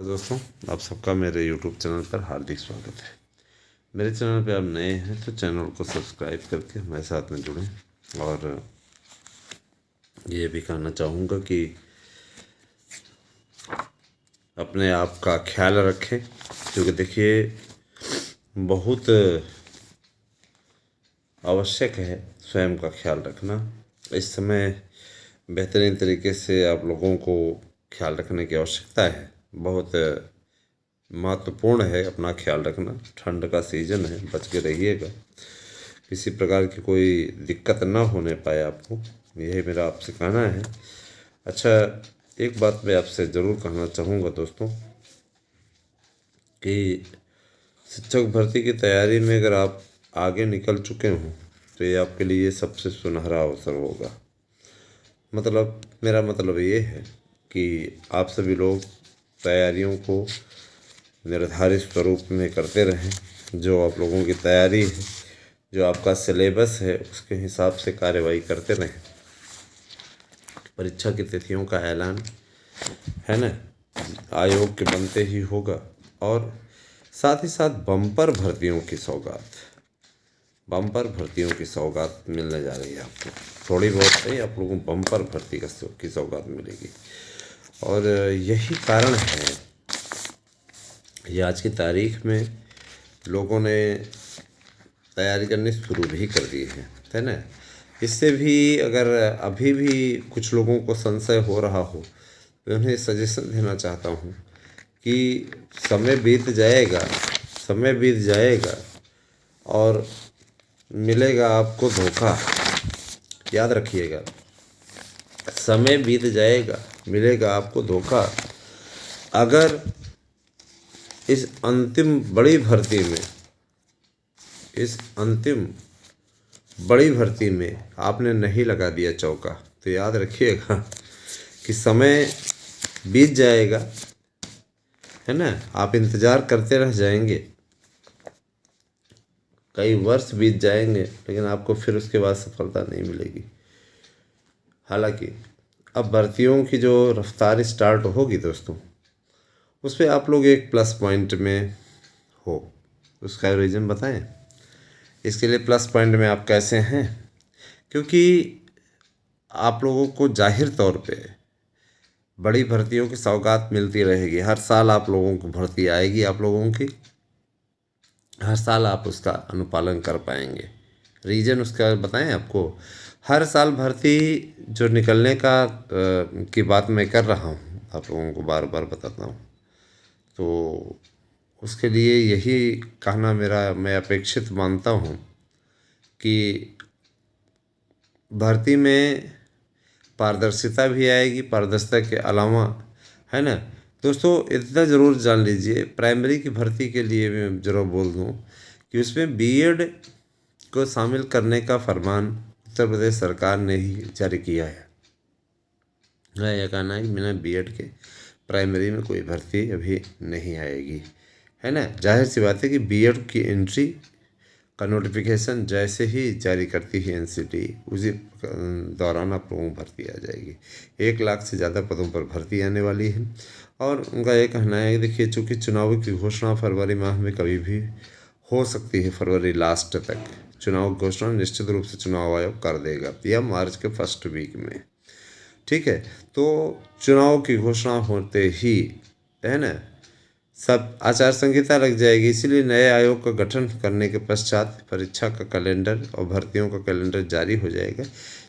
दोस्तों, आप सबका मेरे YouTube चैनल पर हार्दिक स्वागत है। मेरे चैनल पे आप नए हैं तो चैनल को सब्सक्राइब करके हमारे साथ में जुड़ें। और ये भी कहना चाहूँगा कि अपने आप का ख्याल रखें, क्योंकि देखिए बहुत आवश्यक है स्वयं का ख्याल रखना। इस समय बेहतरीन तरीके से आप लोगों को ख्याल रखने की आवश्यकता है। बहुत महत्वपूर्ण है अपना ख्याल रखना। ठंड का सीज़न है, बच के रहिएगा, किसी प्रकार की कोई दिक्कत ना होने पाए आपको, यही मेरा आपसे कहना है। अच्छा, एक बात मैं आपसे ज़रूर कहना चाहूँगा दोस्तों कि शिक्षक भर्ती की तैयारी में अगर आप आगे निकल चुके हों तो ये आपके लिए सबसे सुनहरा अवसर होगा। मतलब मेरा मतलब ये है कि आप सभी लोग तैयारियों को निर्धारित स्वरूप में करते रहें। जो आप लोगों की तैयारी है, जो आपका सिलेबस है, उसके हिसाब से कार्यवाही करते रहें। परीक्षा की तिथियों का ऐलान है ना, आयोग के बनते ही होगा। और साथ ही साथ बम्पर भर्तियों की सौगात मिलने जा रही है आपको। थोड़ी बहुत नहीं, आप लोगों को बम्पर भर्ती की सौगात मिलेगी। और यही कारण है ये आज की तारीख में लोगों ने तैयारी करनी शुरू भी कर दी है ना। इससे भी अगर अभी भी कुछ लोगों को संशय हो रहा हो तो उन्हें सजेशन देना चाहता हूँ कि समय बीत जाएगा और मिलेगा आपको धोखा। याद रखिएगा, समय बीत जाएगा, मिलेगा आपको धोखा। अगर इस अंतिम बड़ी भर्ती में आपने नहीं लगा दिया चौका तो याद रखिएगा कि समय बीत जाएगा, है ना। आप इंतज़ार करते रह जाएंगे, कई वर्ष बीत जाएंगे, लेकिन आपको फिर उसके बाद सफलता नहीं मिलेगी। हालांकि अब भर्तियों की जो रफ्तार स्टार्ट होगी दोस्तों, उस पर आप लोग एक प्लस पॉइंट में हो। उसका रीज़न बताएं, इसके लिए प्लस पॉइंट में आप कैसे हैं? क्योंकि आप लोगों को जाहिर तौर पे बड़ी भर्तियों की सौगात मिलती रहेगी। हर साल आप लोगों को भर्ती आएगी, आप लोगों की हर साल आप उसका अनुपालन कर पाएंगे। रीज़न उसका बताएं आपको। हर साल भर्ती जो निकलने की बात मैं कर रहा हूँ, आप लोगों को बार बार बताता हूँ, तो उसके लिए यही कहना मैं अपेक्षित मानता हूँ कि भर्ती में पारदर्शिता भी आएगी। पारदर्शिता के अलावा, है ना दोस्तों, इतना ज़रूर जान लीजिए, प्राइमरी की भर्ती के लिए मैं ज़रूर बोल दूँ कि उसमें बीएड को शामिल करने का फरमान उत्तर प्रदेश सरकार ने ही जारी किया है। यह कहना है कि बिना बीएड के प्राइमरी में कोई भर्ती अभी नहीं आएगी, है ना। जाहिर सी बात है कि बीएड की एंट्री का नोटिफिकेशन जैसे ही जारी करती है एनसीटी, उसी दौरान आप लोगों को भर्ती आ जाएगी। 1 लाख से ज़्यादा पदों पर भर्ती आने वाली है। और उनका ये कहना है कि देखिए, चूँकि चुनाव की घोषणा फरवरी माह में कभी भी हो सकती है, फरवरी लास्ट तक चुनाव की घोषणा निश्चित रूप से चुनाव आयोग कर देगा, या मार्च के फर्स्ट वीक में, ठीक है। तो चुनाव की घोषणा होते ही, है ना, सब आचार संहिता लग जाएगी। इसीलिए नए आयोग का गठन करने के पश्चात परीक्षा का कैलेंडर और भर्तियों का कैलेंडर जारी हो जाएगा,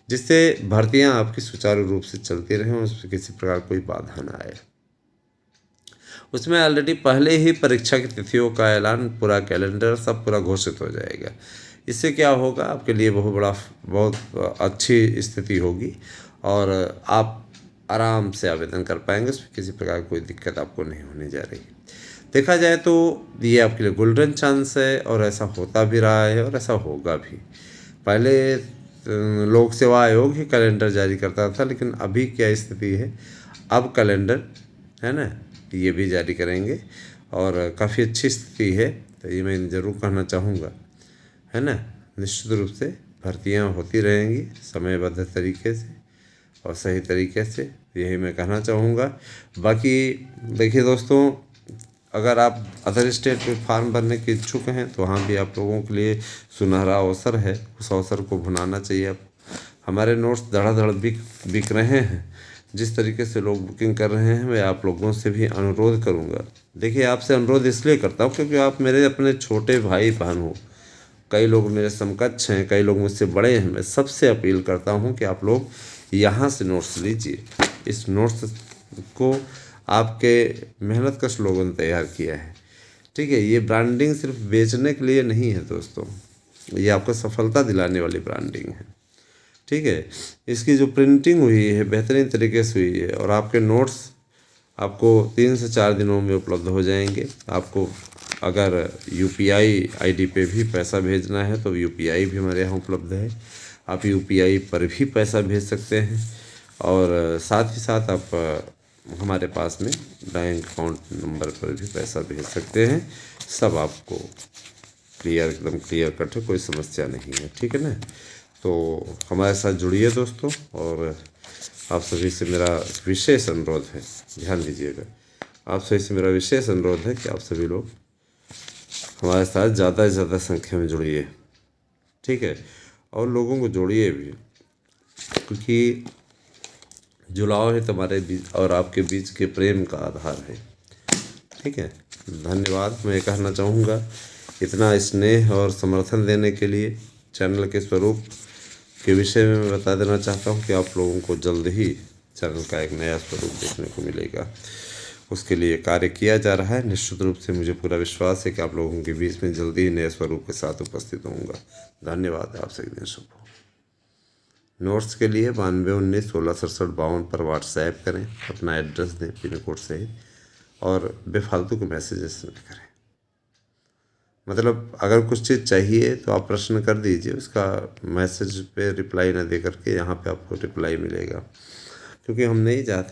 जिससे भर्तियां आपकी सुचारू रूप से चलती रहें, उसमें किसी प्रकार कोई बाधा ना आए। उसमें ऑलरेडी पहले ही परीक्षा की तिथियों का ऐलान, पूरा कैलेंडर सब पूरा घोषित हो जाएगा। इससे क्या होगा, आपके लिए बहुत अच्छी स्थिति होगी और आप आराम से आवेदन कर पाएंगे। उसमें किसी प्रकार की कोई दिक्कत आपको नहीं होने जा रही। देखा जाए तो ये आपके लिए गोल्डन चांस है, और ऐसा होता भी रहा है और ऐसा होगा भी। पहले लोक सेवा आयोग ही कैलेंडर जारी करता था, लेकिन अभी क्या स्थिति है, अब कैलेंडर, है ना, ये भी जारी करेंगे और काफ़ी अच्छी स्थिति है। तो ये मैं ज़रूर कहना चाहूँगा, है ना। निश्चित रूप से भर्तियाँ होती रहेंगी समयबद्ध तरीके से, और सही तरीके से, यही मैं कहना चाहूँगा। बाकी देखिए दोस्तों, अगर आप अदर स्टेट में फार्म भरने के इच्छुक हैं तो वहाँ भी आप लोगों के लिए सुनहरा अवसर है, उस अवसर को भुनाना चाहिए। अब हमारे नोट्स धड़ाधड़ बिक रहे हैं, जिस तरीके से लोग बुकिंग कर रहे हैं, मैं आप लोगों से भी अनुरोध करूंगा। देखिए, आपसे अनुरोध इसलिए करता हूँ क्योंकि आप मेरे अपने छोटे भाई बहन हो, कई लोग मेरे समकक्ष हैं, कई लोग मुझसे बड़े हैं। मैं सबसे अपील करता हूँ कि आप लोग यहाँ से नोट्स लीजिए। इस नोट्स को आपके मेहनतकश लोगों ने तैयार किया है, ठीक है। ये ब्रांडिंग सिर्फ बेचने के लिए नहीं है दोस्तों, ये आपको सफलता दिलाने वाली ब्रांडिंग है, ठीक है। इसकी जो प्रिंटिंग हुई है बेहतरीन तरीके से हुई है, और आपके नोट्स आपको 3 से 4 दिनों में उपलब्ध हो जाएंगे। आपको अगर यूपीआई आईडी पे भी पैसा भेजना है तो यूपीआई भी हमारे यहाँ उपलब्ध है, आप यूपीआई पर भी पैसा भेज सकते हैं, और साथ ही साथ आप हमारे पास में बैंक अकाउंट नंबर पर भी पैसा भेज सकते हैं। सब आपको क्लियर, एकदम क्लियर कट है, कोई समस्या नहीं है, ठीक है ना। तो हमारे साथ जुड़िए दोस्तों, और आप सभी से मेरा विशेष अनुरोध है, ध्यान दीजिएगा, आप सभी से मेरा विशेष अनुरोध है कि आप सभी लोग हमारे साथ ज़्यादा से ज़्यादा संख्या में जुड़िए, ठीक है, और लोगों को जोड़िए भी, क्योंकि जुड़ाव है तुम्हारे बीच और आपके बीच के प्रेम का आधार है, ठीक है। धन्यवाद मैं कहना चाहूँगा इतना स्नेह और समर्थन देने के लिए। चैनल के स्वरूप के विषय में मैं बता देना चाहता हूँ कि आप लोगों को जल्द ही चैनल का एक नया स्वरूप देखने को मिलेगा, उसके लिए कार्य किया जा रहा है। निश्चित रूप से मुझे पूरा विश्वास है कि आप लोगों के बीच में जल्दी ही नए स्वरूप के साथ उपस्थित होऊंगा। धन्यवाद, आपसे एक दिन शुभ हो। नोट्स के लिए 9219166752 पर व्हाट्सएप करें, अपना एड्रेस दें पिन कोड सहित, और बेफालतू के मैसेजेस न करें। मतलब अगर कुछ चीज़ चाहिए तो आप प्रश्न कर दीजिए, उसका मैसेज पे रिप्लाई ना दे करके यहाँ पे आपको रिप्लाई मिलेगा, क्योंकि हम नहीं चाहते